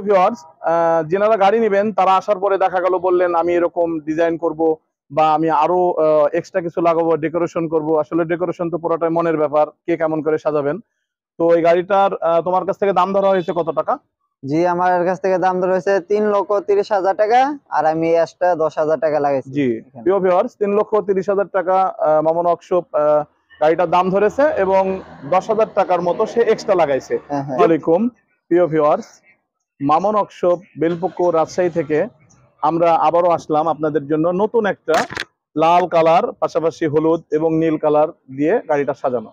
Viewers, যারা গাড়ি নেবেন তারা আসার পরে দেখা গেল বললেন আমি এরকম ডিজাইন করব বা আমি আরো এক্সট্রা কিছু লাগাবো, ডেকোরেশন করব। আসলে ডেকোরেশন তো পুরোটাই মনের ব্যাপার, কে কেমন করে সাজাবেন। তো এই গাড়িটার তোমার কাছ থেকে দাম ধরা হয়েছে কত টাকা? জি, আমার কাছ থেকে দাম ধরা হয়েছে 3,30,000 টাকা, আর আমি এক্সট্রা 10,000 টাকা লাগাইছি। জি প্রিয় ভিউয়ার্স, 3,30,000 টাকা মামুন ওয়ার্কশপ গাড়িটার দাম ধরেছে এবং 10,000 টাকার মতো সে এক্সট্রা লাগাইছে। ওয়ালাইকুম প্রিয় ভিউয়ার্স, মামুন ওয়ার্কশপ বেলপুকুর রাজশাহী থেকে আমরা আবারও আসলাম আপনাদের জন্য নতুন একটা লাল কালার পাশাপাশি হলুদ এবং নীল কালার দিয়ে গাড়িটা সাজানো।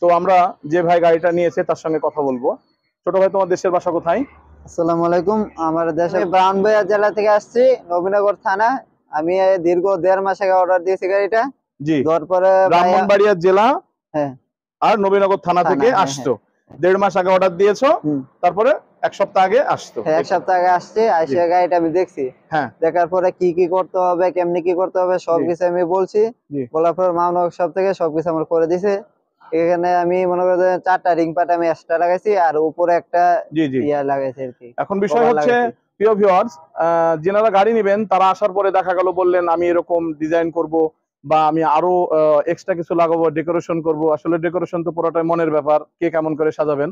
তো আমরা যে ভাই গাড়িটা নিয়েছে তার সঙ্গে কথা বলবো। ছোট ভাই, তোমার দেশের বাসা কোথায়? আসসালামু আলাইকুম, আমার দেশে ব্রাহ্মণবাড়িয়া জেলা থেকে আসছি, নবীনগর থানা। আমি দীর্ঘ 1.5 মাস আগে অর্ডার দিয়েছি গাড়িটা। জি, তারপরে ব্রাহ্মণবাড়িয়া জেলা হ্যাঁ আর নবীনগর থানা থেকে আসছো। 1.5 মাস আগে অর্ডার দিয়েছো, তারপরে এক সপ্তাহ আগে আসতো। এক সপ্তাহ আগে আসছে, আসে গাড়িটা আমি দেখছি। হ্যাঁ, দেখার পরে কি কি করতে হবে, কেমনি কি করতে হবে সবকিছু আমি বলছি। বলার পর মামুন ওয়ার্কশপ থেকে সবকিছু আমার করে দিছে। এখানে আমি মনে করি 4টা রিং পাট আমি এক্সট্রা লাগাইছি, আর উপরে একটা ইয়া লাগাইছি আর কি। এখন বিষয় হচ্ছে প্রিয় ভিউয়ার্স, যারা গাড়ি নেবেন তারা আসার পরে দেখা গেল বললেন আমি এরকম ডিজাইন করব বা আমি আরো এক্সট্রা কিছু লাগাবো, ডেকোরেশন করব। আসলে ডেকোরেশন তো পুরোটাই মনের ব্যাপার, কে কেমন করে সাজাবেন।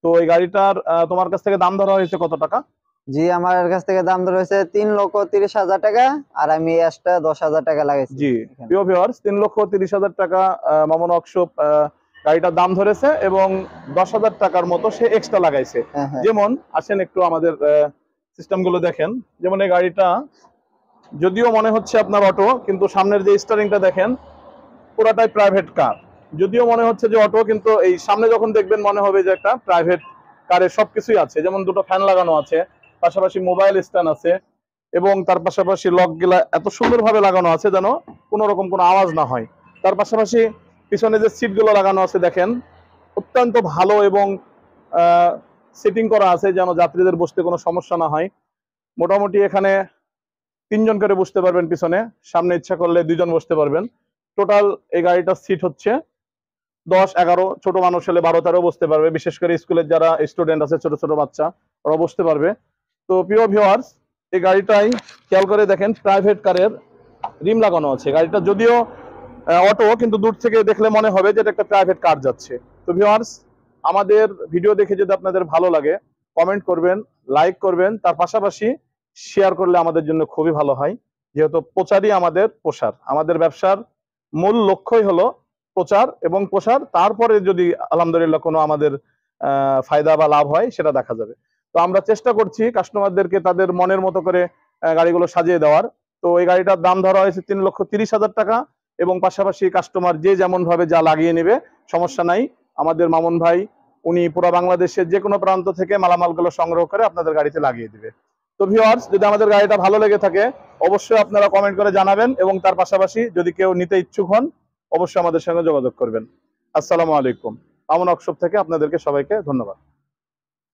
তো এই গাড়িটার তোমার কাছ থেকে দাম ধরা হয়েছে কত টাকা? জি, আমার কাছ থেকে দাম ধরা হয়েছে 3,30,000 টাকা, আর আমি এক্সট্রা 10,000 টাকা লাগাইছি। জি প্রিয় ভিউয়ার্স, 3,30,000 টাকা মামুন ওয়ার্কশপ গাড়িটার দাম ধরেছে এবং 10,000 টাকার মতো সে এক্সট্রা লাগাইছে। যেমন আসেন একটু আমাদের সিস্টেম গুলো দেখেন। যেমন এই গাড়িটা যদিও মনে হচ্ছে আপনার অটো, কিন্তু সামনের যে স্টিয়ারিংটা দেখেন পুরাটাই প্রাইভেট কার। যদিও মনে হচ্ছে যে অটো, কিন্তু এই সামনে যখন দেখবেন মনে হবে যে একটা প্রাইভেট কারের সবকিছুই আছে। যেমন দুটো ফ্যান লাগানো আছে, পাশাপাশি মোবাইল স্ট্যান্ড আছে এবং তার পাশাপাশি লক গুলা এত সুন্দরভাবে লাগানো আছে যেন কোনো রকম কোনো আওয়াজ না হয়। তার পাশাপাশি পিছনে যে সিট গুলো লাগানো আছে দেখেন অত্যন্ত ভালো এবং সেটিং করা আছে যেন যাত্রীদের বসতে কোনো সমস্যা না হয়। মোটামুটি এখানে 3 জন করে বসতে পারবেন পিছনে, সামনে ইচ্ছা করলে 2 জন বসতে পারবেন। টোটাল এই গাড়িটার সিট হচ্ছে 10-11, ছোট মানুষ হলে 12-13 বসতে পারবে। বিশেষ করে স্কুলের যারা স্টুডেন্ট আছে, ছোট ছোট বাচ্চা, ওরা বসতে পারবে। তো প্রিয় ভিউয়ার্স, এই গাড়িটাই খেয়াল করে দেখেন প্রাইভেট কারের রিম লাগানো আছে। গাড়িটা যদিও অটো, কিন্তু দূর থেকে দেখলে মনে হবে যে এটা একটা প্রাইভেট কার যাচ্ছে। তো ভিউয়ার্স, আমাদের ভিডিও দেখে যদি আপনাদের ভালো লাগে কমেন্ট করবেন, লাইক করবেন, তার পাশাপাশি শেয়ার করলে আমাদের জন্য খুবই ভালো হয়। যেহেতু প্রচারই আমাদের প্রসার, আমাদের ব্যবসার মূল লক্ষ্যই হলো প্রচার এবং প্রসার। তারপরে যদি আলহামদুলিল্লাহ কোনো আমাদের ফায়দা বা লাভ হয় সেটা দেখা যাবে। তো আমরা চেষ্টা করছি কাস্টমারদেরকে তাদের মনের মতো করে গাড়িগুলো সাজিয়ে দেওয়ার। তো এই গাড়িটার দাম ধরা হয়েছে 3,30,000 টাকা এবং পাশাপাশি কাস্টমার যে যেমন ভাবে যা লাগিয়ে নেবে সমস্যা নাই। আমাদের মামুন ভাই উনি পুরো বাংলাদেশের যে কোনো প্রান্ত থেকে মালামালগুলো সংগ্রহ করে আপনাদের গাড়িতে লাগিয়ে দিবে। তো ভিউয়ার্স, যদি আমাদের গাড়িটা ভালো লেগে থাকে অবশ্যই আপনারা কমেন্ট করে জানাবেন এবং তার পাশাপাশি যদি কেউ নিতে ইচ্ছুক হন অবশ্যই আমাদের সঙ্গে যোগাযোগ করবেন। আসসালামু আলাইকুম। মামুন ওয়ার্কশপ থেকে আপনাদেরকে সবাইকে ধন্যবাদ।